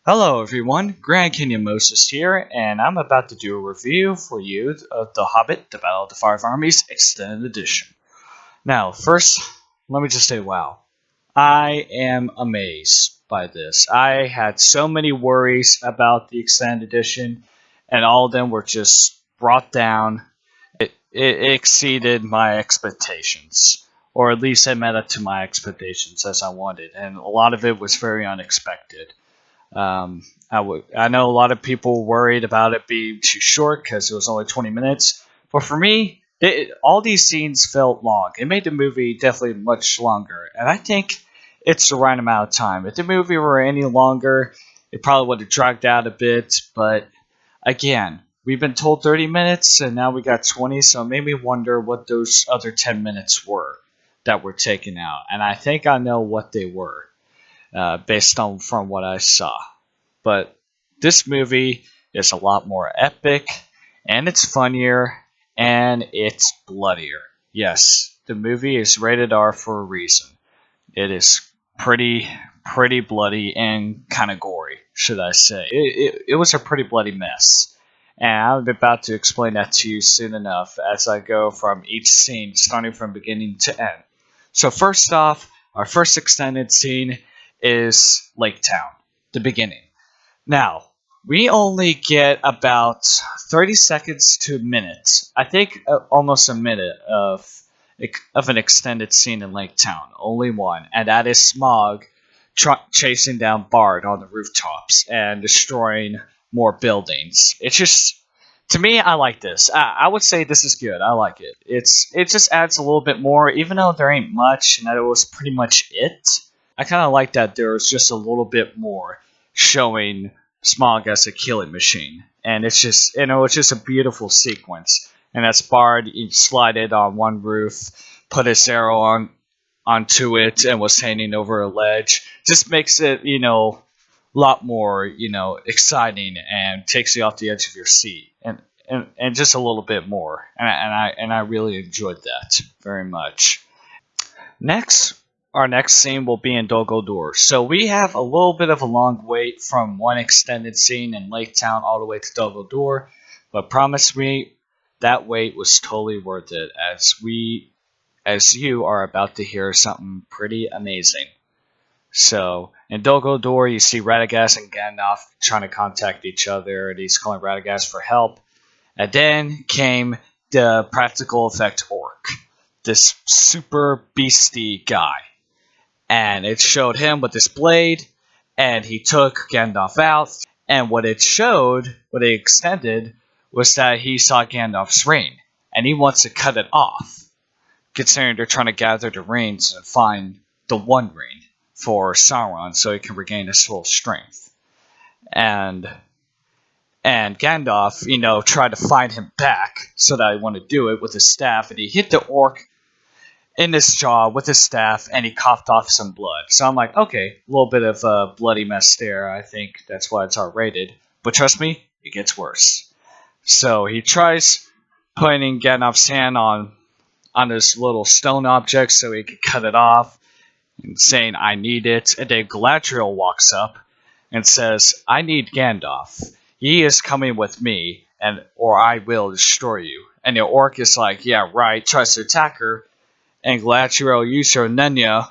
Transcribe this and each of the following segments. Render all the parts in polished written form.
Hello everyone, Grand Canyon Moses here, and I'm about to do a review for you of The Hobbit, The Battle of the Five Armies Extended Edition. Now, first, let me just say wow. I am amazed by this. I had so many worries about the Extended Edition, and all of them were just brought down. It exceeded my expectations, or at least it met up to my expectations as I wanted, and a lot of it was very unexpected. I know a lot of people worried about it being too short because it was only 20 minutes, but for me, all these scenes felt long. It made the movie definitely much longer, and I think it's the right amount of time. If the movie were any longer, it probably would have dragged out a bit, but again, we've been told 30 minutes, and now we got 20, so it made me wonder what those other 10 minutes were that were taken out, and I think I know what they were based on from what I saw. But this movie is a lot more epic, and it's funnier, and it's bloodier. Yes, the movie is rated R for a reason. It is pretty bloody and kind of gory, should I say. It was a pretty bloody mess. And I'm about to explain that to you soon enough as I go from each scene, starting from beginning to end. So first off, our first extended scene is Lake Town, the beginning. Now, we only get about 30 seconds to a minute. I think almost a minute of an extended scene in Lake Town. Only one, and that is Smog chasing down Bard on the rooftops and destroying more buildings. It's just, to me, I like this. I would say this is good. I like it. It just adds a little bit more, even though there ain't much, and that it was pretty much it. I kind of like that there was just a little bit more showing Smog as a killing machine, and it's just it's just a beautiful sequence. And as Bard slid it on one roof, put his arrow onto it, and was hanging over a ledge, just makes it a lot more exciting and takes you off the edge of your seat, and just a little bit more. And I really enjoyed that very much. Next, our next scene will be in Dol Guldur. So we have a little bit of a long wait from one extended scene in Lake Town all the way to Dol Guldur, but promise me that wait was totally worth it, as you are about to hear something pretty amazing. So in Dol Guldur, you see Radagast and Gandalf trying to contact each other, and he's calling Radagast for help. And then came the practical effect orc, this super beastie guy. And it showed him with this blade, and he took Gandalf out. And what it extended, was that he saw Gandalf's ring, and he wants to cut it off, considering they're trying to gather the rings and find the One Ring for Sauron so he can regain his full strength. And Gandalf, tried to find him back so that he wanted to do it with his staff, and he hit the orc in his jaw with his staff, and he coughed off some blood. So I'm like, okay, a little bit of a bloody mess there. I think that's why it's R-rated. But trust me, it gets worse. So he tries putting Gandalf's hand on this little stone object so he can cut it off, and saying, I need it. And then Galadriel walks up and says, I need Gandalf. He is coming with me, or I will destroy you. And the orc is like, yeah, right, tries to attack her. And Galadriel used her Nenya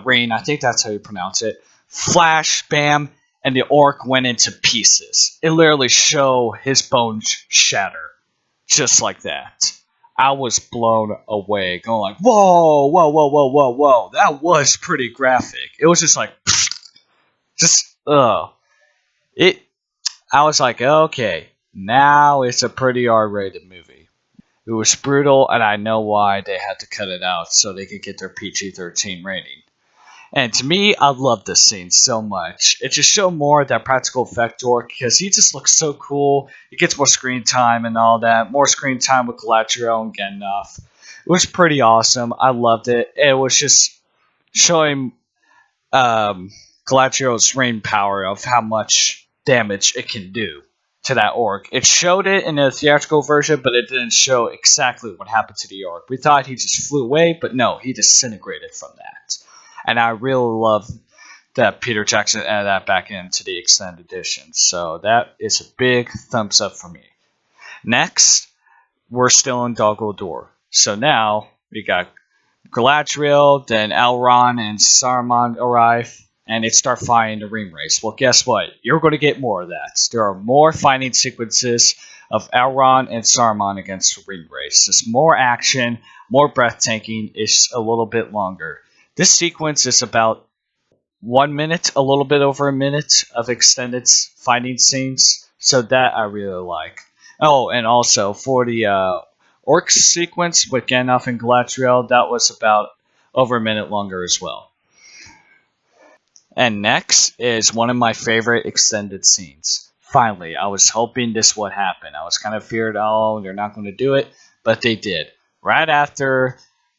ring, I think that's how you pronounce it. Flash, bam, and the orc went into pieces. It literally showed his bones shatter. Just like that. I was blown away, going like, whoa, whoa, whoa, whoa, whoa, whoa. That was pretty graphic. It was just like, I was like, okay, now it's a pretty R-rated movie. It was brutal, and I know why they had to cut it out so they could get their PG-13 rating. And to me, I love this scene so much. It just showed more of that practical effect orc, because he just looks so cool. He gets more screen time and all that. More screen time with Galadriel and Gandalf. It was pretty awesome. I loved it. It was just showing Galadriel's rain power of how much damage it can do to that orc. It showed it in the theatrical version, but it didn't show exactly what happened to the orc. We thought he just flew away, but no, he disintegrated from that. And I really love that Peter Jackson added that back into the extended edition. So that is a big thumbs up for me. Next, we're still in Dol Guldur. So now we got Galadriel, then Elrond and Saruman arrive, and they start fighting the Ringwraiths. Well, guess what? You're going to get more of that. There are more fighting sequences of Elrond and Saruman against the Ringwraiths. There's more action, more breathtaking. It's a little bit longer. This sequence is about 1 minute, a little bit over a minute of extended fighting scenes. So that I really like. Oh, and also for the Orcs sequence with Gandalf and Galadriel, that was about over a minute longer as well. And next is one of my favorite extended scenes. Finally, I was hoping this would happen. I was kind of feared, oh, they're not going to do it, but they did. Right after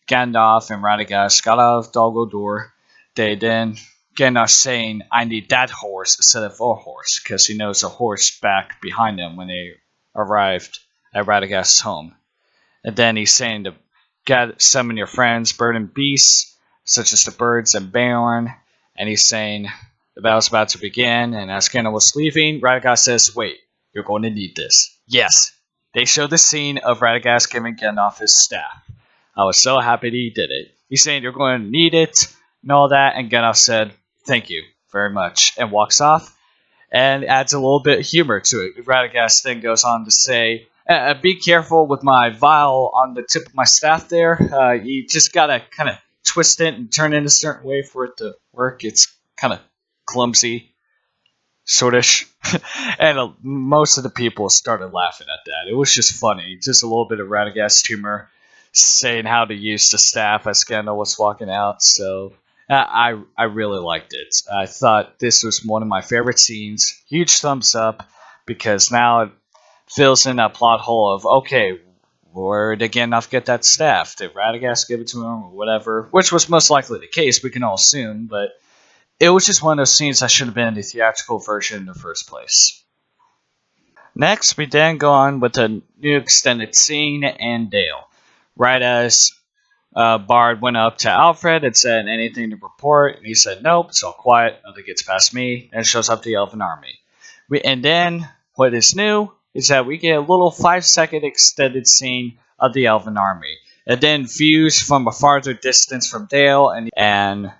Gandalf and Radagast got out of Dol Guldur, they then Gandalf saying, I need that horse instead of a horse, because he knows a horse back behind them when they arrived at Radagast's home. And then he's saying to summon your friends, bird and beasts, such as the birds and Beorn. And he's saying the battle's about to begin. And as Gandalf was leaving, Radagast says, wait, you're going to need this. Yes, they showed the scene of Radagast giving Gandalf his staff. I was so happy that he did it. He's saying you're going to need it and all that. And Gandalf said, thank you very much. And walks off and adds a little bit of humor to it. Radagast then goes on to say, be careful with my vial on the tip of my staff there. You just gotta kind of twist it and turn it in a certain way for it to work. It's kind of clumsy, sortish. And most of the people started laughing at that. It was just funny. Just a little bit of Radagast humor saying how to use the staff as Gandalf was walking out. So I really liked it. I thought this was one of my favorite scenes. Huge thumbs up, because now it fills in that plot hole of, okay, where did Gandalf get that staff? Did Radagast give it to him or whatever? Which was most likely the case, we can all assume, but it was just one of those scenes that should have been in the theatrical version in the first place. Next, we then go on with a new extended scene in Dale. Right as Bard went up to Alfred and said, anything to report? And he said, nope, it's all quiet, nothing gets past me, and shows up the Elven army. And then, what is new is that we get a little 5-second extended scene of the Elven army. And then views from a farther distance from Dale, and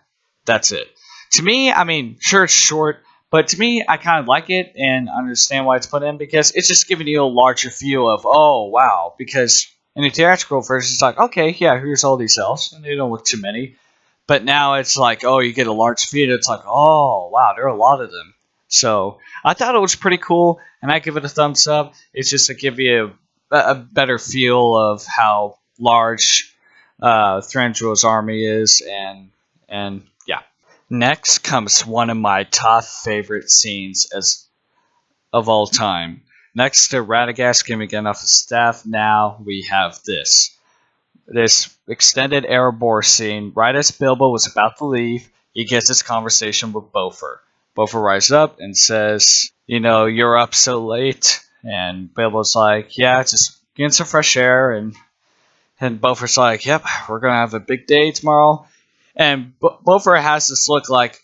that's it. To me, I mean, sure it's short, but to me, I kind of like it and understand why it's put in, because it's just giving you a larger view of, oh, wow. Because in the theatrical version, it's like, okay, yeah, here's all these elves, and they don't look too many. But now it's like, oh, you get a large view, and it's like, oh, wow, there are a lot of them. So I thought it was pretty cool, and I give it a thumbs up. It's just to give you a better feel of how large Thranduil's army is, and yeah. Next comes one of my top favorite scenes of all time. Next to Radagast giving Gandalf his staff, now we have this extended Erebor scene. Right as Bilbo was about to leave, he gets this conversation with Bofur. Bofur rises up and says, you're up so late. And Bilbo's like, yeah, just getting some fresh air. And Bofur's like, yep, we're going to have a big day tomorrow. And Bofur has this look like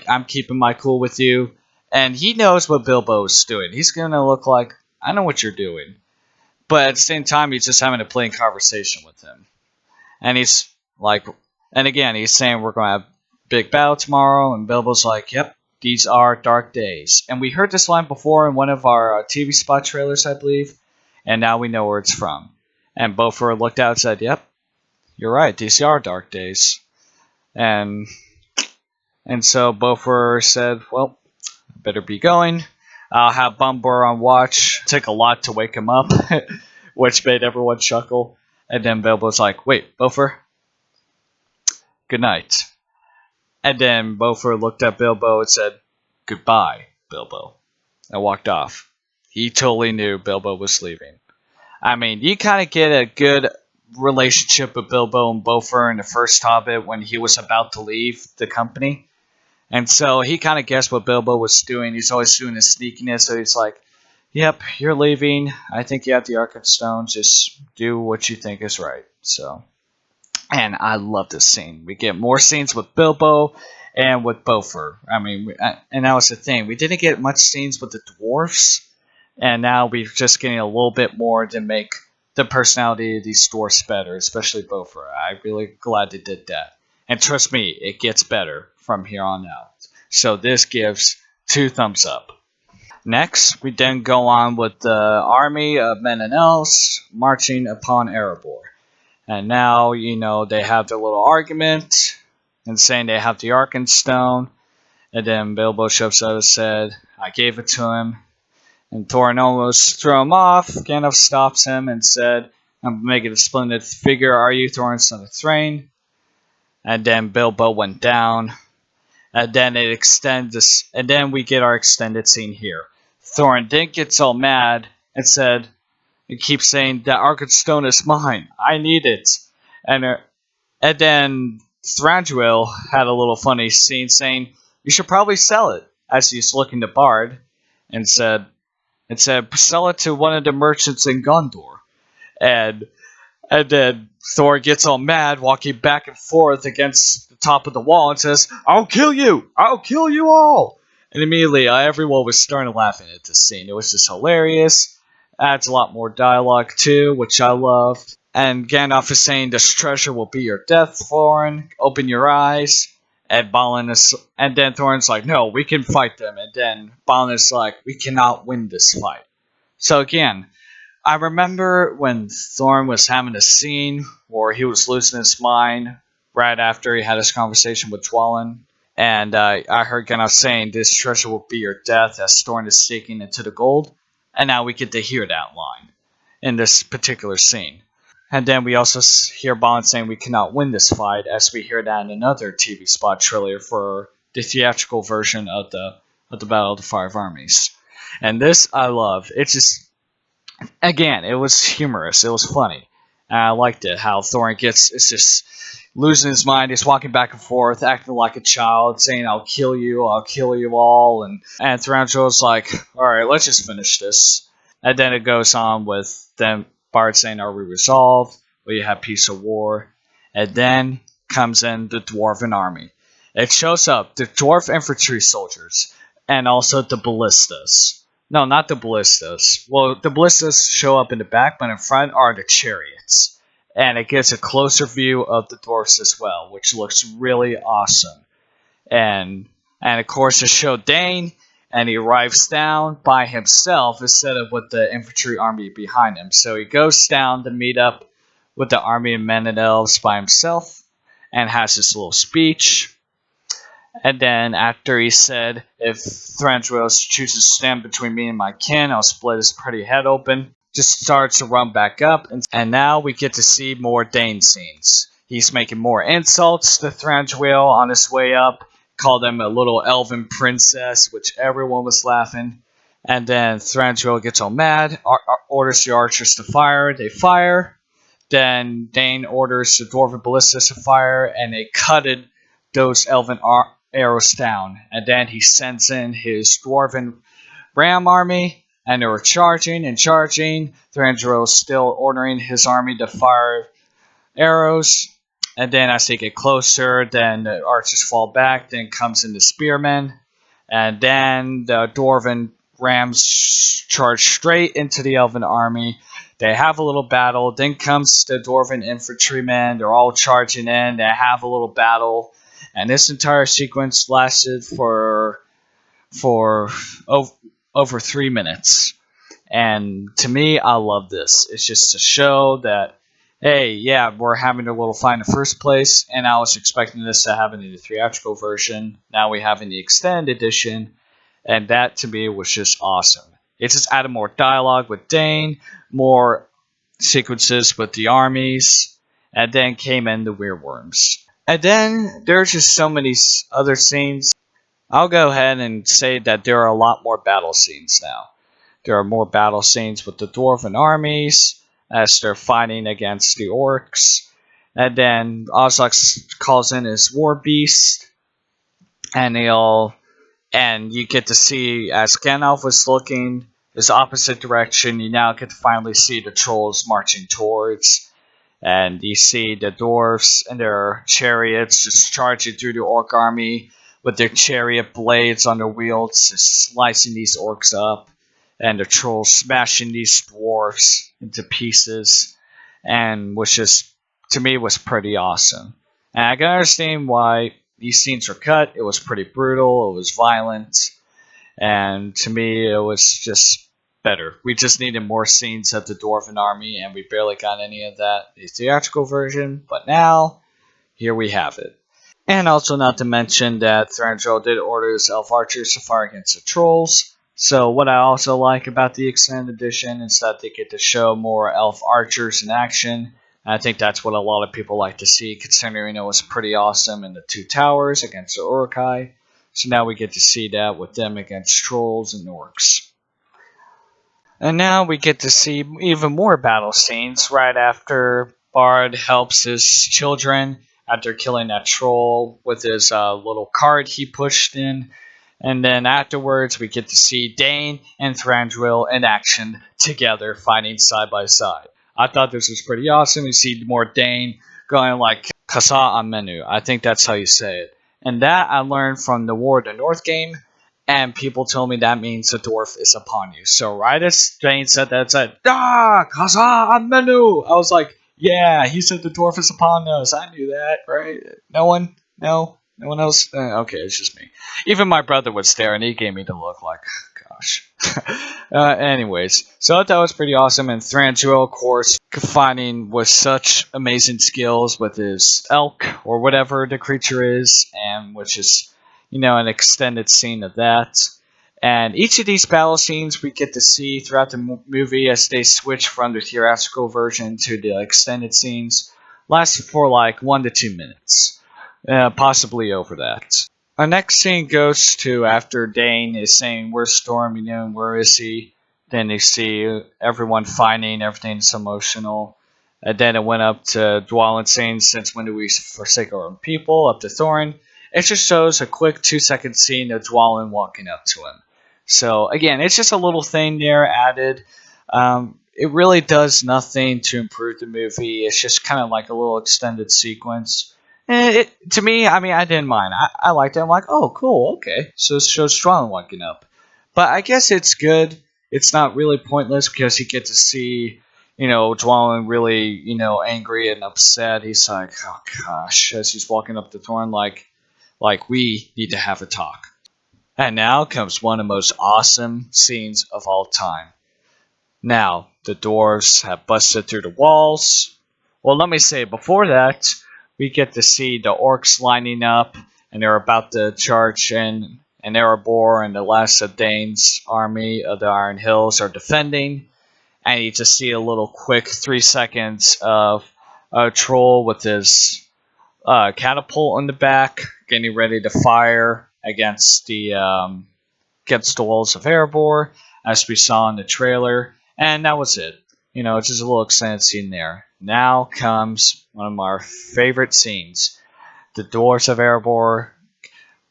I'm keeping my cool with you. And he knows what Bilbo's doing. He's going to look like, I know what you're doing. But at the same time, he's just having a plain conversation with him. And he's like, and again, he's saying we're going to have a big battle tomorrow. And Bilbo's like, yep. These are dark days. And we heard this line before in one of our TV spot trailers, I believe. And now we know where it's from. And Bofur looked out and said, yep, you're right. These are dark days. And so Bofur said, well, I better be going. I'll have Bombur on watch. It took a lot to wake him up, which made everyone chuckle. And then Bilbo's like, wait, Bofur? Good night. And then Bofur looked at Bilbo and said, goodbye, Bilbo, and walked off. He totally knew Bilbo was leaving. I mean, you kind of get a good relationship with Bilbo and Bofur in the first Hobbit when he was about to leave the company. And so he kind of guessed what Bilbo was doing. He's always doing his sneakiness, so he's like, yep, you're leaving. I think you have the Ark of Stones. Just do what you think is right. So... And I love this scene. We get more scenes with Bilbo, and with Bofur. I mean, and that was the thing. We didn't get much scenes with the dwarfs, and now we're just getting a little bit more to make the personality of these dwarfs better, especially Bofur. I'm really glad they did that. And trust me, it gets better from here on out. So this gives 2 thumbs up. Next, we then go on with the army of men and elves marching upon Erebor. And now, they have their little argument and saying they have the Arkenstone. And then Bilbo shows up and said, I gave it to him. And Thorin almost threw him off. Gandalf stops him and said, I'm making a splendid figure. Are you, Thorin, son of Thrain? And then Bilbo went down. And then it extends this, and then we get our extended scene here. Thorin then gets all mad and said, he keeps saying, that Arkenstone is mine. I need it. And then Thranduil had a little funny scene saying, you should probably sell it, as he's looking to Bard, and said, sell it to one of the merchants in Gondor. And then Thor gets all mad, walking back and forth against the top of the wall and says, I'll kill you! I'll kill you all! And immediately, everyone was starting laughing at this scene. It was just hilarious. Adds a lot more dialogue, too, which I loved. And Gandalf is saying, this treasure will be your death, Thorin. Open your eyes. And then Thorin's like, no, we can fight them. And then Balin is like, we cannot win this fight. So again, I remember when Thorin was having a scene where he was losing his mind right after he had his conversation with Dwalin. And I heard Gandalf saying, this treasure will be your death as Thorin is seeking into the gold. And now we get to hear that line in this particular scene. And then we also hear Balin saying we cannot win this fight, as we hear that in another TV spot trailer for the theatrical version of the Battle of the Five Armies. And this I love. It's just, again, it was humorous. It was funny. And I liked it, how Thorin is just losing his mind. He's walking back and forth, acting like a child, saying, I'll kill you all. And Thranduil's like, alright, let's just finish this. And then it goes on with them, Bard saying, are we resolved? Will you have peace or war? And then comes in the Dwarven army. It shows up the dwarf infantry soldiers and also the ballistas. No, not the ballistas. Well, the ballistas show up in the back, but in front are the chariots. And it gives a closer view of the dwarfs as well, which looks really awesome. And of course, it showed Dane, and he arrives down by himself instead of with the infantry army behind him. So he goes down to meet up with the army of men and elves by himself, and has this little speech. And then after he said, if Thranduil chooses to stand between me and my kin, I'll split his pretty head open. Just starts to run back up, and now we get to see more Dane scenes. He's making more insults to Thranduil on his way up, called him a little elven princess, which everyone was laughing. And then Thranduil gets all mad, orders the archers to fire. They fire. Then Dane orders the dwarven ballistas to fire, and they cutted those elven arrows down. And then he sends in his dwarven ram army, and they were charging and charging. Thranduil is still ordering his army to fire arrows. And then as they get closer, then the archers fall back. Then comes in the spearmen. And then the dwarven rams charge straight into the elven army. They have a little battle. Then comes the dwarven infantrymen. They're all charging in. They have a little battle. And this entire sequence lasted for over 3 minutes. And to me, I love this. It's just to show that, hey, yeah, we're having a little fight in the first place, and I was expecting this to happen in the theatrical version. Now we have in the extended edition, and that to me was just awesome. It just added more dialogue with Dane, more sequences with the armies, and then came in the Weirworms. And then there's just so many other scenes. I'll go ahead and say that there are a lot more battle scenes now. There are more battle scenes with the Dwarven armies as they're fighting against the Orcs. And then Ozlak calls in his war beast, and you get to see, as Gandalf was looking his opposite direction, you now get to finally see the trolls marching towards. And you see the dwarves and their chariots just charging through the orc army. with their chariot blades on their wheels, just slicing these orcs up, and the trolls smashing these dwarves into pieces, and which just to me was pretty awesome. And I can understand why these scenes were cut. It was pretty brutal. It was violent, and to me, it was just better. We just needed more scenes of the Dwarven army, and we barely got any of that in the theatrical version. But now, here we have it. And also, not to mention that Thranduil did order his elf archers to fire against the trolls. So, what I also like about the extended edition is that they get to show more elf archers in action. And I think that's what a lot of people like to see, considering it was pretty awesome in the Two Towers against the Uruk-hai. So now we get to see that with them against trolls and orcs. And now we get to see even more battle scenes right after Bard helps his children after killing that troll with his little cart he pushed in. And then afterwards we get to see Dane and Thranduil in action together, fighting side by side. I thought this was pretty awesome. We see more Dane going like Kasa Amenu. I think that's how you say it. And that I learned from the War of the North game, and people told me that means the dwarf is upon you. So right as Dane said that, it said, "Ah, Kasa Amenu." I was like, yeah, he said the dwarf is upon us. I knew that, right? No one? No one else? Okay, it's just me. Even my brother was there, and he gave me the look like, gosh. Anyways, so I thought that was pretty awesome. And Thranduil, of course, fighting with such amazing skills with his elk, or whatever the creature is, and which is, an extended scene of that. And each of these battle scenes we get to see throughout the movie as they switch from the theatrical version to the extended scenes lasts for like 1 to 2 minutes. Possibly over that. Our next scene goes to after Dane is saying, "Where's Storm? Where is he?" Then they see everyone fighting, everything's emotional. And then it went up to Dwalin saying, "Since when do we forsake our own people?" Up to Thorin. It just shows a quick 2-second scene of Dwalin walking up to him. So again, it's just a little thing there added. It really does nothing to improve the movie. It's just kind of like a little extended sequence. To me, I didn't mind. I liked it. I'm like, oh, cool, okay. So it shows Dwalin walking up. But I guess it's good. It's not really pointless because you get to see, Dwalin really, angry and upset. He's like, oh gosh, as he's walking up to Thorin, like we need to have a talk. And now comes one of the most awesome scenes of all time. Now, the dwarves have busted through the walls. Well, let me say, before that, we get to see the orcs lining up, and they're about to charge in, and Erebor and the last of Dane's army of the Iron Hills are defending. And you just see a little quick 3 seconds of a troll with his catapult on the back, getting ready to fire against the walls of Erebor, as we saw in the trailer, and that was it. It's just a little extended scene there. Now comes one of our favorite scenes. The dwarves of Erebor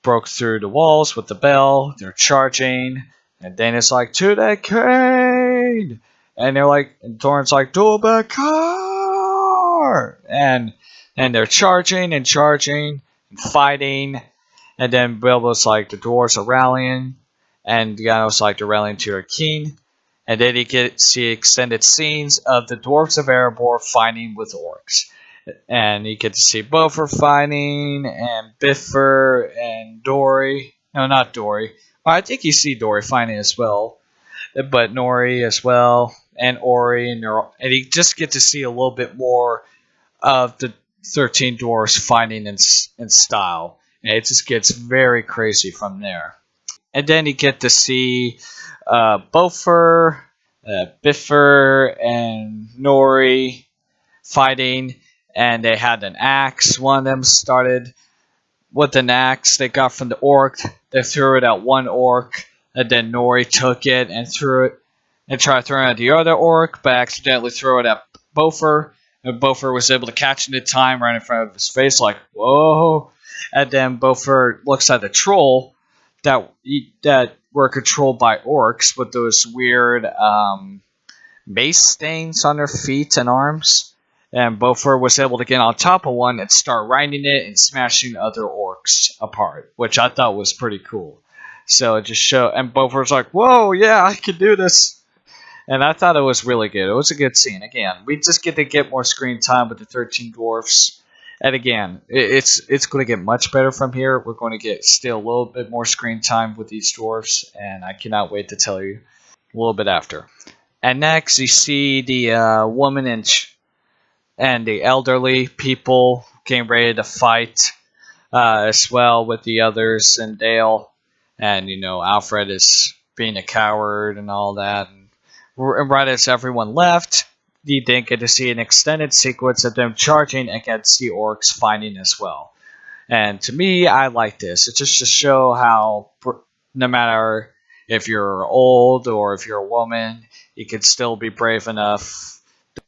broke through the walls with the bell. They're charging, and Dana's like, "To the king!" And they're like, and Thorin's like, "To the car!" And they're charging and fighting. And then Bilbo's like, the dwarves are rallying. And Gandalf's like, they're rallying to their king. And then you get to see extended scenes of the dwarves of Erebor fighting with orcs. And you get to see Bofur fighting, and Biffer, and Dory. No, not Dory. Well, I think you see Dory fighting as well. But Nori as well. And Ori. And you just get to see a little bit more of the 13 dwarves fighting in style. And it just gets very crazy from there. And then you get to see Bofur, Biffer, and Nori fighting. And they had an axe. One of them started with an axe they got from the orc. They threw it at one orc. And then Nori took it and threw it. And tried throwing it at the other orc, but accidentally threw it at Bofur. And Bofur was able to catch it in time right in front of his face, like, whoa. And then Bofur looks at the troll that were controlled by orcs with those weird mace stains on their feet and arms. And Bofur was able to get on top of one and start riding it and smashing other orcs orcs apart, which I thought was pretty cool. So it just showed, and Bofur's like, "Whoa, yeah, I can do this." And I thought it was really good. It was a good scene. Again, we just get to get more screen time with the 13 dwarfs. And again, it's going to get much better from here. We're going to get still a little bit more screen time with these dwarfs, and I cannot wait to tell you a little bit after. And next, you see the woman and the elderly people getting ready to fight as well with the others and Dale. And, Alfred is being a coward and all that. And right as everyone left, you didn't get to see an extended sequence of them charging against the orcs fighting as well. And to me, I like this. It's just to show how no matter if you're old or if you're a woman, you can still be brave enough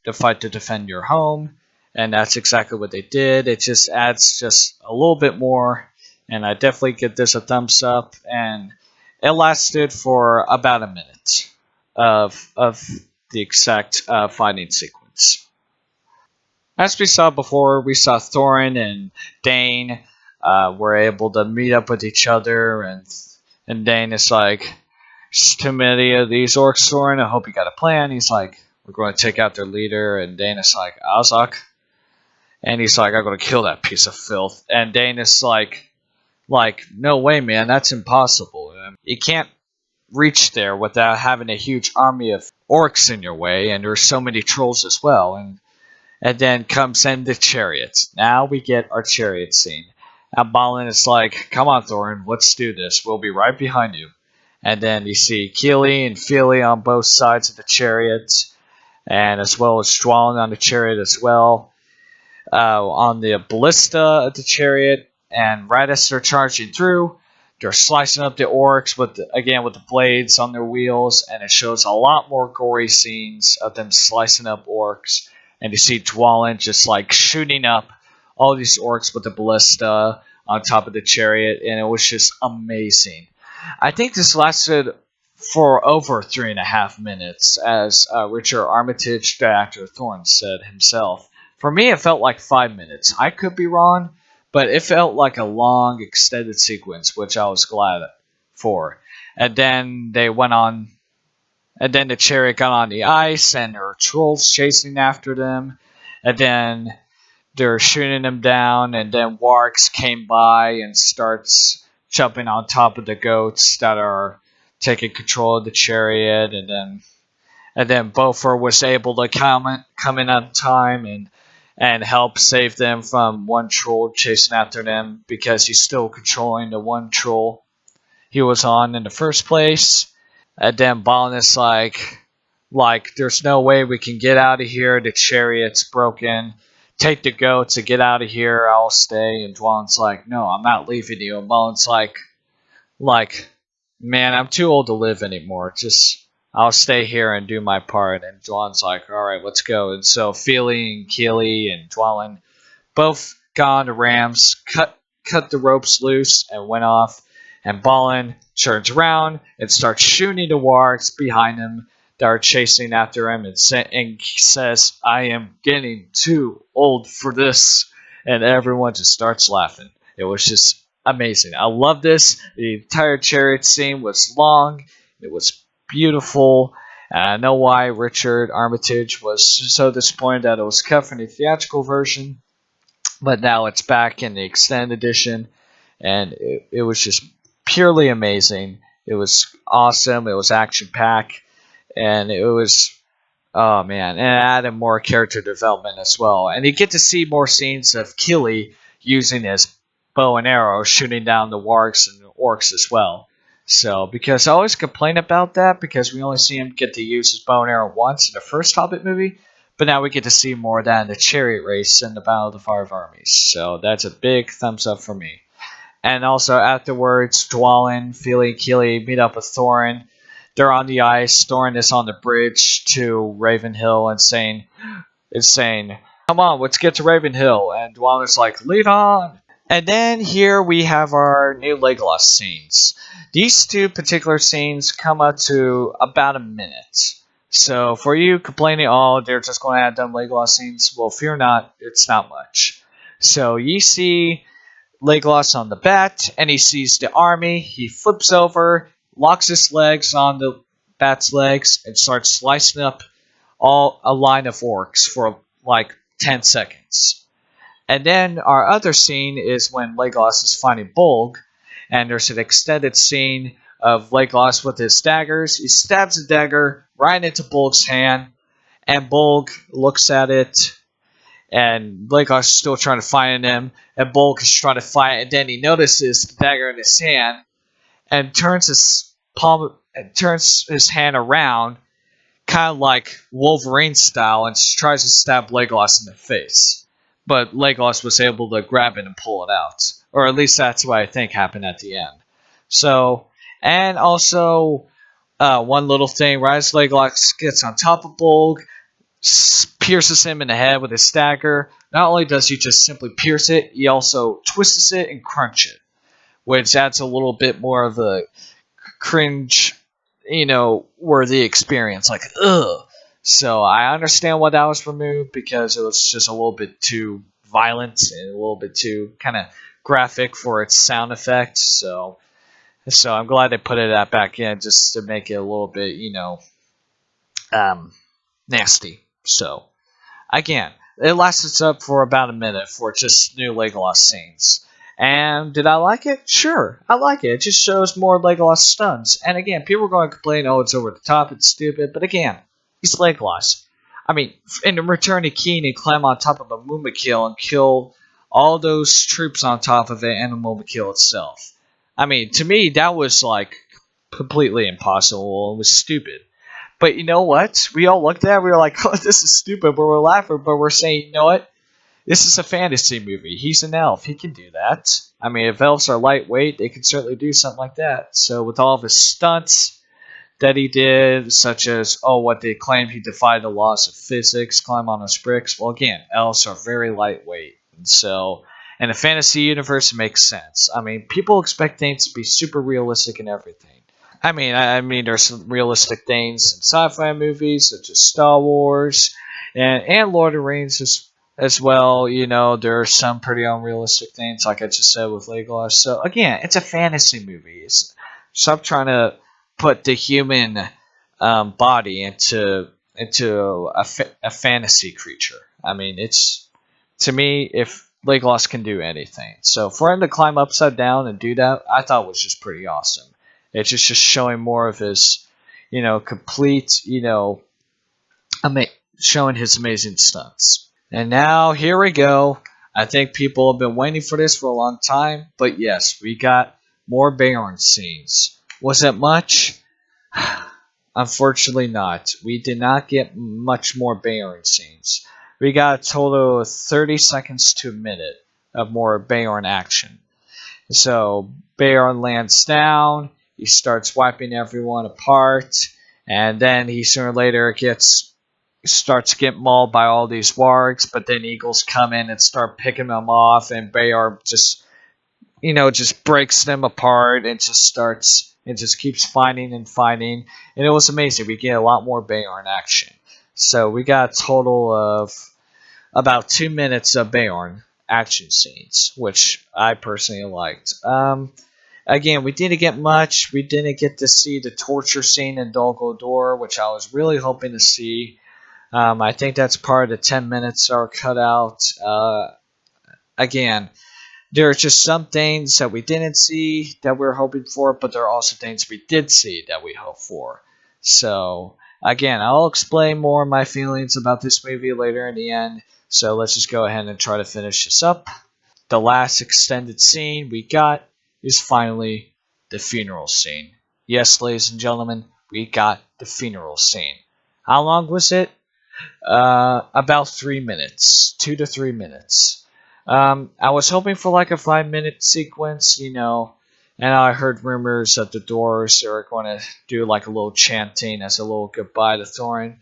to fight to defend your home. And that's exactly what they did. It just adds just a little bit more. And I definitely give this a thumbs up. And it lasted for about a minute of the exact fighting sequence. As we saw before, we saw Thorin and Dane were able to meet up with each other, and Dane is like, "There's too many of these orcs, Thorin. I hope you got a plan." He's like, "We're going to take out their leader," and Dane is like, "Azak," and he's like, "I'm going to kill that piece of filth." And Dane is like, "No way, man. That's impossible. You can't reach there without having a huge army of orcs in your way, and there's so many trolls as well." And then comes in the Chariot. Now we get our Chariot scene. And Dwalin is like, "Come on, Thorin, let's do this. We'll be right behind you." And then you see Keely and Feely on both sides of the Chariot, and as well as Dwalin on the Chariot as well. On the ballista of the Chariot, and right as they're charging through, they're slicing up the orcs with the blades on their wheels, and it shows a lot more gory scenes of them slicing up orcs. And you see Dwalin just like shooting up all these orcs with the ballista on top of the Chariot, and it was just amazing. I think this lasted for over 3.5 minutes, as Richard Armitage, the actor Thorin, said himself. For me, it felt like 5 minutes. I could be wrong, but it felt like a long, extended sequence, which I was glad for. And then they went on, and then the Chariot got on the ice, and there were trolls chasing after them. And then they're shooting them down, and then Wargs came by and starts jumping on top of the goats that are taking control of the Chariot. And then Bofur was able to come in on time and help save them from one troll chasing after them, because he's still controlling the one troll he was on in the first place. And then Dwalin is like, "There's no way we can get out of here. The Chariot's broken. Take the goats and get out of here. I'll stay." And Dwalin's like, "No, I'm not leaving you." And Dwalin's like, "Man, I'm too old to live anymore. I'll stay here and do my part." And Dwalin's like, "All right, let's go." And so Feely and Keely and Dwalin both got on the rams, cut the ropes loose, and went off. And Dwalin turns around and starts shooting the wargs behind him that are chasing after him, and says, "I am getting too old for this." And everyone just starts laughing. It was just amazing. I love this. The entire Chariot scene was long. It was beautiful. And I know why Richard Armitage was so disappointed that it was cut from the theatrical version, but now it's back in the extended edition, and it was just purely amazing. It was awesome. It was action packed, and it was, oh man, and it added more character development as well. And you get to see more scenes of Keely using his bow and arrow, shooting down the wargs and the orcs as well. So, because I always complain about that, because we only see him get to use his bow and arrow once in the first Hobbit movie, but now we get to see more of that in the Chariot race and the Battle of the Five Armies. So that's a big thumbs up for me. And also afterwards, Dwalin, Feely, Keely meet up with Thorin. They're on the ice. Thorin is on the bridge to Ravenhill and saying, "Come on, let's get to Ravenhill." And Dwalin is like, "Lead on." And then here we have our new Legolas scenes. These two particular scenes come up to about a minute. So for you complaining, "Oh, they're just going to add them Legolas scenes," well, fear not, it's not much. So you see Legolas on the bat, and he sees the army. He flips over, locks his legs on the bat's legs, and starts slicing up a line of orcs for like 10 seconds. And then our other scene is when Legolas is fighting Bolg, and there's an extended scene of Legolas with his daggers. He stabs a dagger right into Bolg's hand, and Bolg looks at it, and Legolas is still trying to fight him, and Bolg is trying to fight, and then he notices the dagger in his hand, and turns his hand around, kind of like Wolverine style, and tries to stab Legolas in the face. But Legolas was able to grab it and pull it out. Or at least that's what I think happened at the end. So, and also, one little thing, right as Legolas gets on top of Bolg, pierces him in the head with his dagger. Not only does he just simply pierce it, he also twists it and crunch it, which adds a little bit more of a cringe, worthy experience. Like, ugh. So I understand why that was removed, because it was just a little bit too violent and a little bit too kind of graphic for its sound effect. So I'm glad they put it back in just to make it a little bit, nasty. So again, it lasted up for about a minute for just new Legolas scenes. And did I like it? Sure, I like it. It just shows more Legolas stunts. And again, people are going to complain, oh, it's over the top, it's stupid. But again, he's Legolas. I mean, in Return to Keen, he climb on top of a Mumakil and kill all those troops on top of it and the Mumakil itself. I mean, to me, that was like completely impossible. It was stupid. But you know what? We all looked at it, we were like, oh, this is stupid, but we're laughing, but we're saying, you know what? This is a fantasy movie. He's an elf. He can do that. I mean, if elves are lightweight, they can certainly do something like that. So with all of his stunts that he did, such as, what they claimed he defied the laws of physics, climb on those bricks. Well, again, elves are very lightweight. And so, in a fantasy universe, it makes sense. I mean, people expect things to be super realistic and everything. I mean, there's some realistic things in sci-fi movies, such as Star Wars and Lord of the Rings as well. There are some pretty unrealistic things, like I just said with Legolas. So again, it's a fantasy movie. Stop trying to put the human body into a fantasy creature. I mean, to me, if Legolas can do anything, so for him to climb upside down and do that, I thought was just pretty awesome. It's just showing more of his, complete, showing his amazing stunts. And now, here we go. I think people have been waiting for this for a long time. But yes, we got more Beorn scenes. Was it much? Unfortunately not. We did not get much more Beorn scenes. We got a total of 30 seconds to a minute of more Beorn action. So, Beorn lands down. He starts wiping everyone apart. And then he sooner or later starts to get mauled by all these wargs, but then eagles come in and start picking them off, and Beorn just breaks them apart and just keeps fighting and fighting, and it was amazing. We get a lot more Beorn action. So we got a total of about 2 minutes of Beorn action scenes, which I personally liked. Again, we didn't get much. We didn't get to see the torture scene in Dol Guldur, which I was really hoping to see. I think that's part of the 10 minutes are cut out. Again, there are just some things that we didn't see that we were hoping for, but there are also things we did see that we hoped for. So, again, I'll explain more of my feelings about this movie later in the end. So let's just go ahead and try to finish this up. The last extended scene we got is finally the funeral scene. Yes, ladies and gentlemen, we got the funeral scene. How long was it? About 3 minutes, 2 to 3 minutes. I was hoping for like a 5-minute sequence, and I heard rumors that the dwarves are going to do like a little chanting as a little goodbye to Thorin.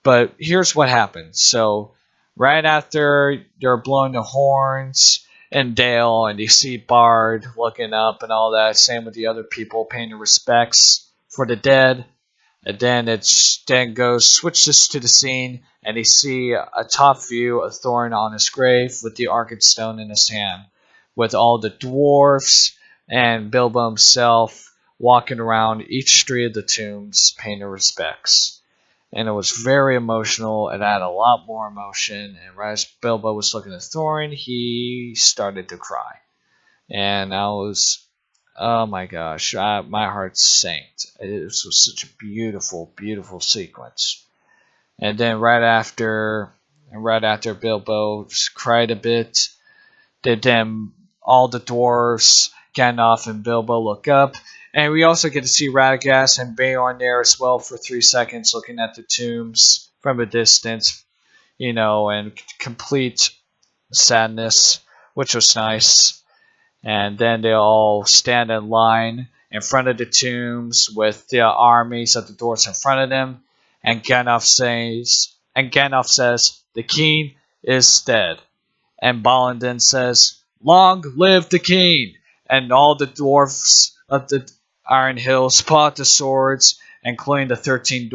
But here's what happened. So, right after they're blowing the horns in Dale, and you see Bard looking up and all that, same with the other people paying their respects for the dead. And then switches to the scene, and you see a top view of Thorin on his grave with the Arcade Stone in his hand, with all the dwarfs and Bilbo himself walking around each street of the tombs paying their respects. And it was very emotional. It had a lot more emotion. And right as Bilbo was looking at Thorin, he started to cry. And I was, oh my gosh, my heart sank. It was such a beautiful, beautiful sequence. And then right after Bilbo cried a bit, then all the dwarves, Gandalf and Bilbo look up, and we also get to see Radagast and Beorn there as well for 3 seconds, looking at the tombs from a distance, and complete sadness, which was nice. And then they all stand in line in front of the tombs with the armies of the dwarves in front of them, and Gandalf says, "The king is dead." And Balin then says, "Long live the king!" And all the dwarfs of the Iron Hills pull out the swords, including the 13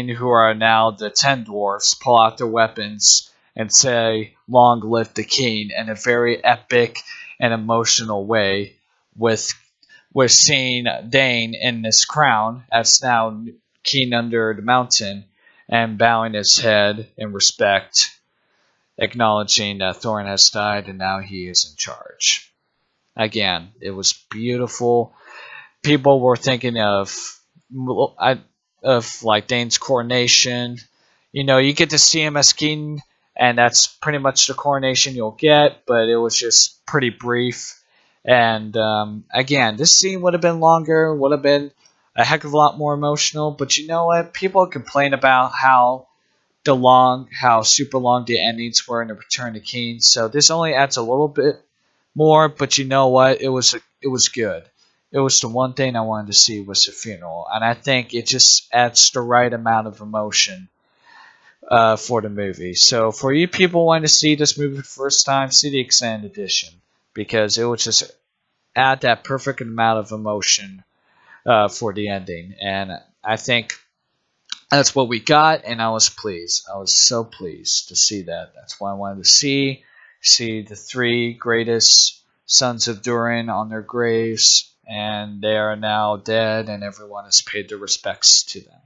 who are now the 10 dwarfs, pull out their weapons and say, "Long live the king," in a very epic and emotional way, with seeing Dane in this crown as now king under the mountain and bowing his head in respect, acknowledging that Thorin has died and now he is in charge. Again, it was beautiful. People were thinking of like Dane's coronation. You get to see him as king, and that's pretty much the coronation you'll get, but it was just pretty brief. And again, this scene would have been longer, would have been a heck of a lot more emotional, but you know what? People complain about how super long the endings were in the Return of the King. So this only adds a little bit more, but you know what? It was good. It was the one thing I wanted to see was the funeral, and I think it just adds the right amount of emotion for the movie. So for you people wanting to see this movie for the first time, see the extended edition, because it would just add that perfect amount of emotion for the ending, and I think that's what we got, and I was pleased. I was so pleased to see that. That's why I wanted to see the 3 greatest sons of Durin on their graves, and they are now dead, and everyone has paid their respects to them.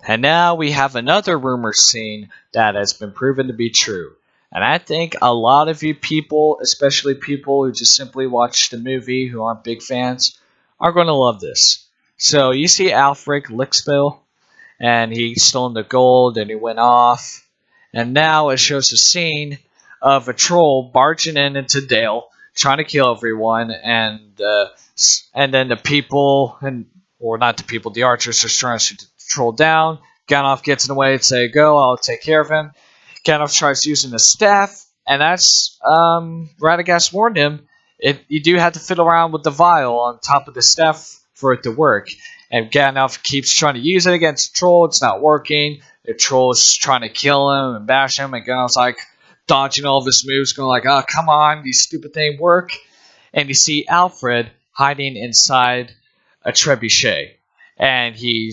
And now we have another rumor scene that has been proven to be true. And I think a lot of you people, especially people who just simply watch the movie, who aren't big fans, are going to love this. So you see Alfred Lickspill, and he stole the gold, and he went off. And now it shows a scene of a troll barging into Dale, trying to kill everyone, and then the people, or not the people, the archers are trying to shoot the troll down. Gandalf gets in the way and say, "Go, I'll take care of him." Gandalf tries using the staff, and that's Radagast warned him. You do have to fiddle around with the vial on top of the staff for it to work. And Gandalf keeps trying to use it against the troll. It's not working. The troll is trying to kill him and bash him. And Gandalf's like dodging all of his moves, going like, "Oh, come on, these stupid things work." And you see Alfred hiding inside a trebuchet. And he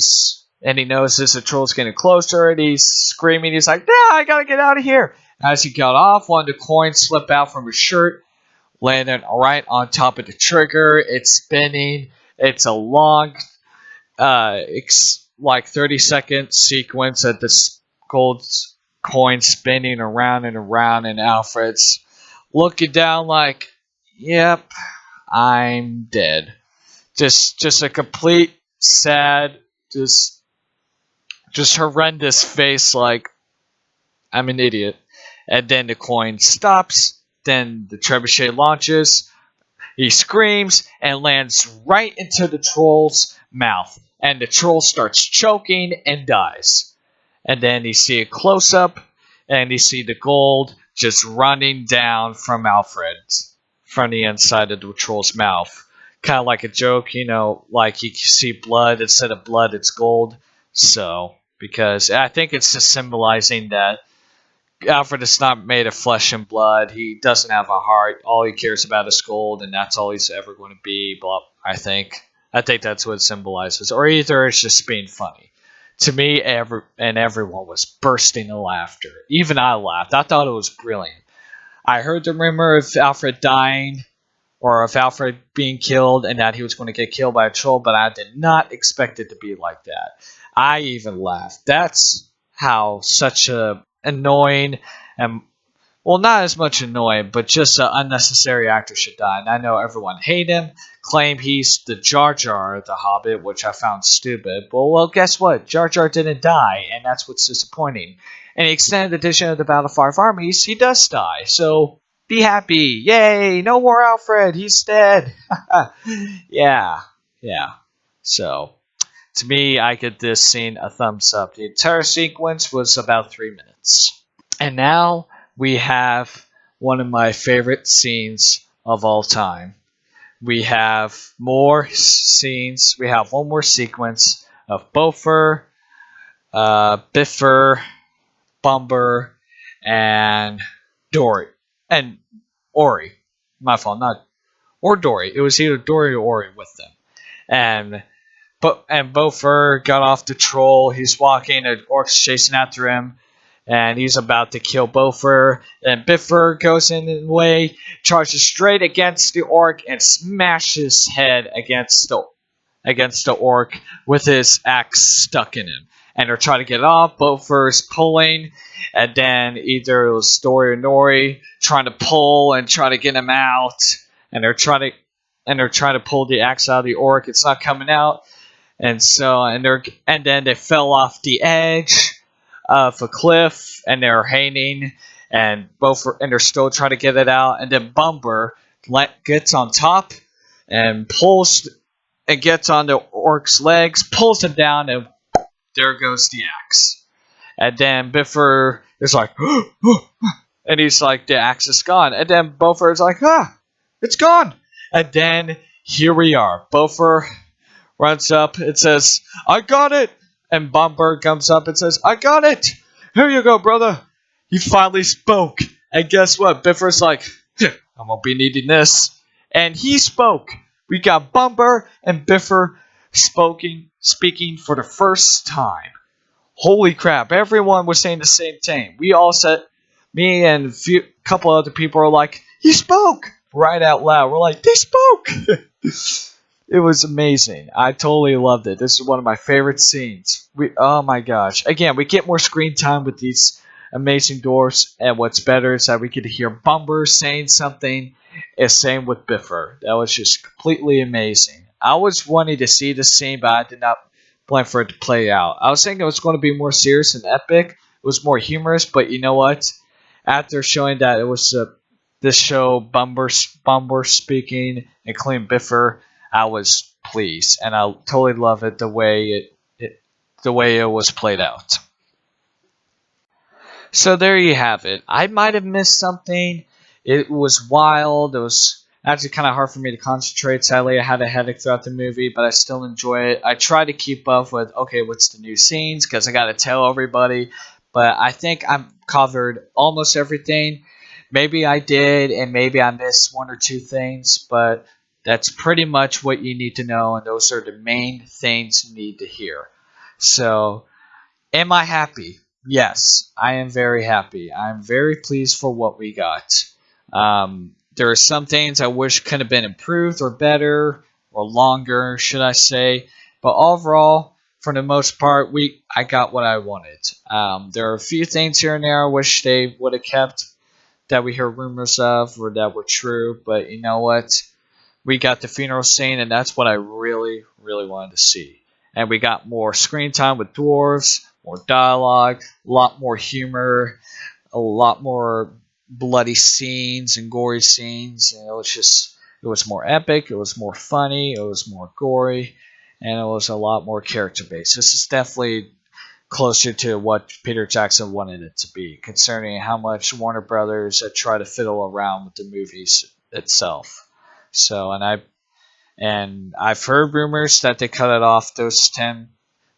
notices the troll's getting closer, and he's screaming. He's like, "No, I gotta get out of here." As he got off, one of the coins slipped out from his shirt, landed right on top of the trigger. It's spinning. It's a long, like 30-second sequence of this gold coin spinning around and around, and Alfred's looking down like, "Yep, I'm dead." Just a complete sad, just horrendous face, like, "I'm an idiot." And then the coin stops. Then the trebuchet launches. He screams and lands right into the troll's mouth. And the troll starts choking and dies. And then you see a close-up, and you see the gold just running down from Alfred, from the inside of the troll's mouth. Kind of like a joke, like you see blood. Instead of blood, it's gold. So, because I think it's just symbolizing that Alfred is not made of flesh and blood. He doesn't have a heart. All he cares about is gold, and that's all he's ever going to be. Blah, I think that's what it symbolizes. Or either it's just being funny. To me, everyone was bursting in laughter. Even I laughed. I thought it was brilliant. I heard the rumor of Alfred dying or of Alfred being killed and that he was going to get killed by a troll, but I did not expect it to be like that. I even laughed. That's how such a annoying and well, not as much annoying, but just an unnecessary actor should die. And I know everyone hate him, claim he's the Jar Jar of the Hobbit, which I found stupid. But well, guess what? Jar Jar didn't die, and that's what's disappointing. In the extended edition of the Battle of Five Armies, he does die. So be happy. Yay! No more Alfred. He's dead. Yeah. Yeah. So, to me, I give this scene a thumbs up. The entire sequence was about 3 minutes. And now we have one of my favorite scenes of all time. We have more scenes. We have one more sequence of Bofur, Biffer, Bumber, and Dory. And Ori. My fault, not or Dory. It was either Dory or Ori with them. And Bofur got off the troll. He's walking, and Orcs chasing after him, and he's about to kill Bofur. And Biffer goes in the way, charges straight against the Orc, and smashes his head against the Orc with his axe stuck in him. And they're trying to get off. Bofur's pulling, and then either it was Dory or Nori trying to pull and try to get him out, and they're trying to pull the axe out of the Orc. It's not coming out. And then they fell off the edge of a cliff, and they're hanging, and they're still trying to get it out. And then Bumber gets on top and pulls and gets on the Orc's legs, pulls him down, and there goes the axe. And then Biffer is like, and he's like, the axe is gone. And then Bofur is like, it's gone. And then here we are. Bofur runs up and says, I got it. And Bumber comes up and says, I got it. Here you go, brother. He finally spoke. And guess what? Biffer's like, I'm going to be needing this. And he spoke. We got Bumber and Biffer speaking for the first time. Holy crap. Everyone was saying the same thing. We all said, me and a couple other people are like, he spoke. Right out loud. We're like, they spoke. It was amazing. I totally loved it. This is one of my favorite scenes. Oh my gosh. Again, we get more screen time with these amazing dwarfs, and what's better is that we get to hear Bumber saying something, and same with Biffer. That was just completely amazing. I was wanting to see this scene, but I did not plan for it to play out. I was thinking it was going to be more serious and epic. It was more humorous, but you know what? After showing that it was this show, Bumber speaking, including Biffer, I was pleased, and I totally love it the way it was played out. So there you have it. I might have missed something. It was wild. It was actually kind of hard for me to concentrate. Sadly, I had a headache throughout the movie, but I still enjoy it. I try to keep up with, okay, what's the new scenes, because I got to tell everybody. But I think I've covered almost everything. Maybe I did, and maybe I missed one or two things, but that's pretty much what you need to know, and those are the main things you need to hear. So, am I happy? Yes, I am very happy. I'm very pleased for what we got. There are some things I wish could have been improved or better or longer, should I say. But overall, for the most part, I got what I wanted. There are a few things here and there I wish they would have kept that we hear rumors of or that were true. But you know what? We got the funeral scene, and that's what I really, really wanted to see. And we got more screen time with dwarves, more dialogue, a lot more humor, a lot more bloody scenes and gory scenes. And it was more epic, it was more funny, it was more gory, and it was a lot more character based. This is definitely closer to what Peter Jackson wanted it to be, concerning how much Warner Brothers had tried to fiddle around with the movies itself. So, and I've heard rumors that they cut it off those 10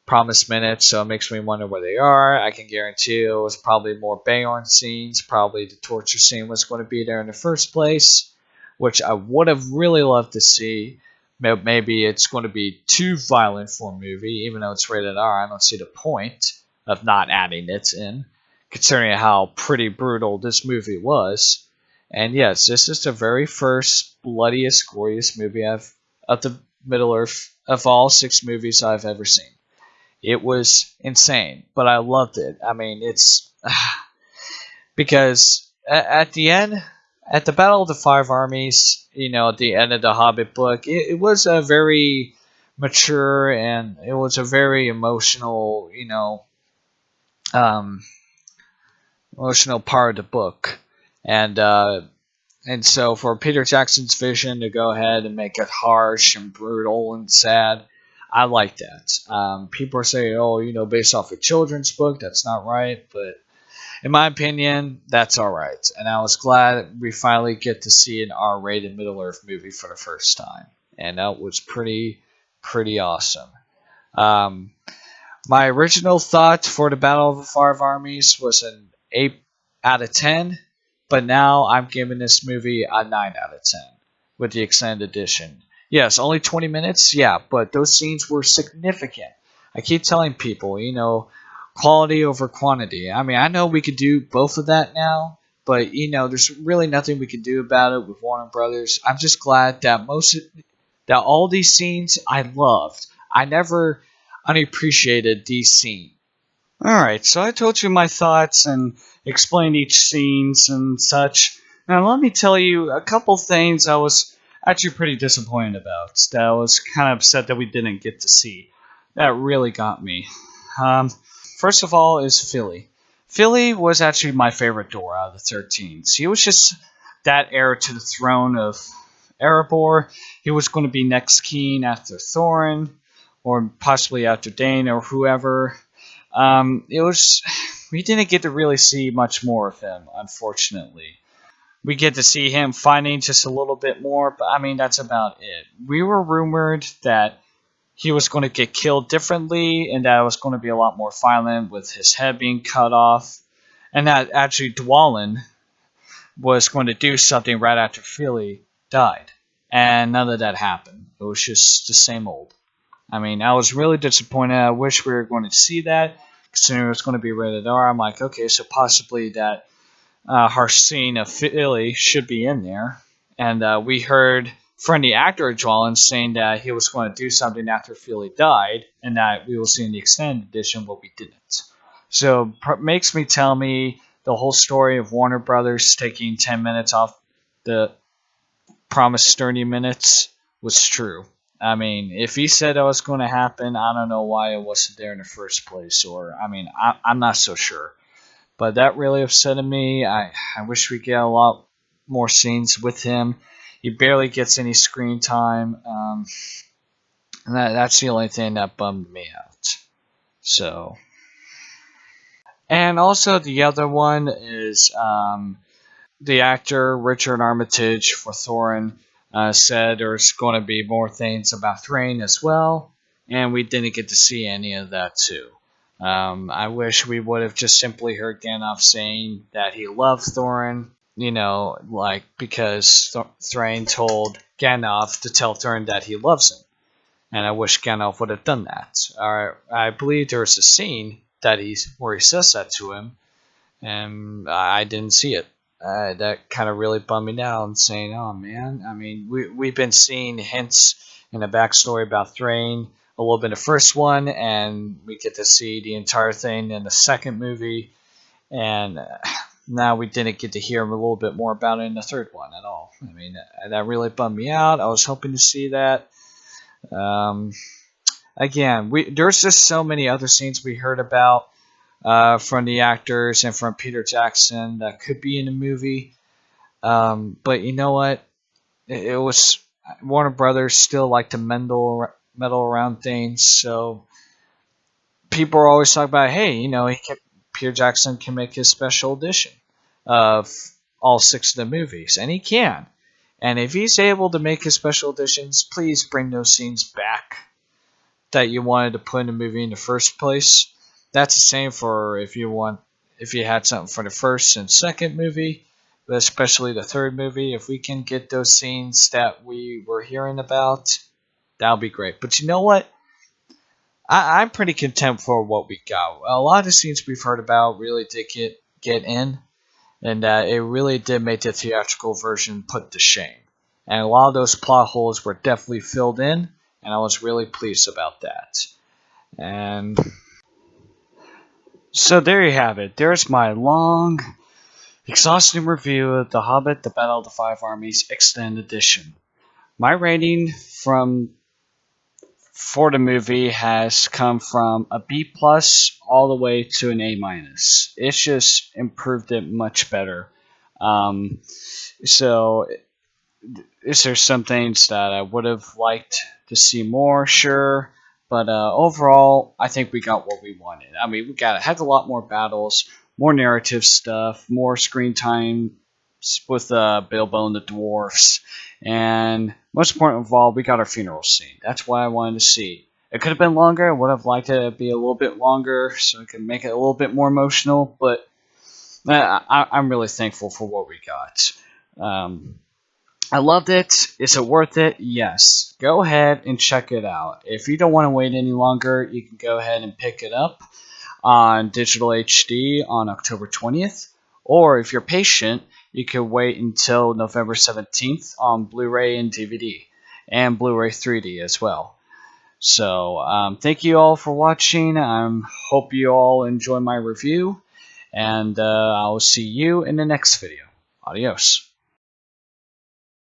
promised minutes, so it makes me wonder where they are. I can guarantee it was probably more Beorn scenes. Probably the torture scene was going to be there in the first place, which I would have really loved to see. Maybe it's going to be too violent for a movie, even though it's rated R. I don't see the point of not adding it in, considering how pretty brutal this movie was. And yes, this is the very first bloodiest, goriest movie of the Middle Earth of all 6 movies I've ever seen. It was insane, but I loved it. I mean, it's because at the end, at the Battle of the Five Armies, at the end of the Hobbit book, it was a very mature and it was a very emotional, um, emotional part of the book, and so for Peter Jackson's vision to go ahead and make it harsh and brutal and sad, I like that. People are saying, oh, based off a children's book, that's not right, but in my opinion, that's all right. And I was glad we finally get to see an R-rated Middle-earth movie for the first time, and that was pretty awesome. Um, my original thought for the Battle of the Five Armies was an 8 out of 10, but now I'm giving this movie a 9 out of 10 with the extended edition. Yes, only 20 minutes, yeah, but those scenes were significant. I keep telling people, quality over quantity. I mean, I know we could do both of that now, but there's really nothing we can do about it with Warner Brothers. I'm just glad that that all these scenes I loved. I never unappreciated these scenes. Alright, so I told you my thoughts and explained each scenes and such. Now let me tell you a couple things I was actually pretty disappointed about. That I was kind of upset that we didn't get to see. That really got me. First of all is Philly. Philly was actually my favorite Dor out of the 13. He was just that heir to the throne of Erebor. He was going to be next king after Thorin, or possibly after Dane or whoever. It was we didn't get to really see much more of him, unfortunately. We get to see him fighting just a little bit more, but I mean that's about it. We were rumored that he was going to get killed differently, and that it was going to be a lot more violent with his head being cut off, and that actually Dwalin was going to do something right after Philly died, and none of that happened. It was just the same old. I mean, I was really disappointed. I wish we were going to see that, considering it was going to be rated R. I'm like, okay, so possibly that harsh scene of Philly should be in there. And we heard from the actor Dwalin saying that he was going to do something after Philly died, and that we will see in the extended edition, but we didn't. So makes me tell me the whole story of Warner Brothers taking 10 minutes off the promised 30 minutes was true. I mean, if he said that was going to happen, I don't know why it wasn't there in the first place. Or, I mean, I'm not so sure. But that really upset me. I wish we get a lot more scenes with him. He barely gets any screen time. And that's the only thing that bummed me out. So, and also the other one is the actor Richard Armitage for Thorin said there's going to be more things about Thrain as well, and we didn't get to see any of that too. I wish we would have just simply heard Gandalf saying that he loved Thorin, because Thrain told Gandalf to tell Thorin that he loves him, and I wish Gandalf would have done that. I believe there's a scene where he says that to him, and I didn't see it. That kind of really bummed me out, saying, oh man, I mean, we've been seeing hints in the backstory about Thrain a little bit in the first one, and we get to see the entire thing in the second movie, and now we didn't get to hear a little bit more about it in the third one at all. I mean, that really bummed me out. I was hoping to see that. Again, there's just so many other scenes we heard about from the actors and from Peter Jackson that could be in the movie. But you know what? It was Warner Brothers still like to meddle around things, so people are always talking about, hey, Peter Jackson can make his special edition of all 6 of the movies, and he can. And if he's able to make his special editions, please bring those scenes back that you wanted to put in the movie in the first place. That's the same for if you had something for the first and second movie, but especially the third movie. If we can get those scenes that we were hearing about, that'll be great. But you know what? I'm pretty content for what we got. A lot of the scenes we've heard about really did get in, and that it really did make the theatrical version put to shame. And a lot of those plot holes were definitely filled in, and I was really pleased about that. And so there you have it. There's my long, exhausting review of The Hobbit, The Battle of the Five Armies Extended Edition. My rating for the movie has come from a B plus all the way to an A minus. It's just improved it much better. So is there some things that I would have liked to see more? Sure. But overall, I think we got what we wanted. I mean, we had a lot more battles, more narrative stuff, more screen time with Bilbo and the dwarfs, and most important of all, we got our funeral scene. That's what I wanted to see. It could have been longer. I would have liked it to be a little bit longer so I could make it a little bit more emotional, but I'm really thankful for what we got. I loved it. Is it worth it? Yes. Go ahead and check it out. If you don't want to wait any longer, you can go ahead and pick it up on digital HD on October 20th. Or if you're patient, you can wait until November 17th on Blu-ray and DVD, and Blu-ray 3D as well. So thank you all for watching. I hope you all enjoy my review, and I'll see you in the next video. Adios.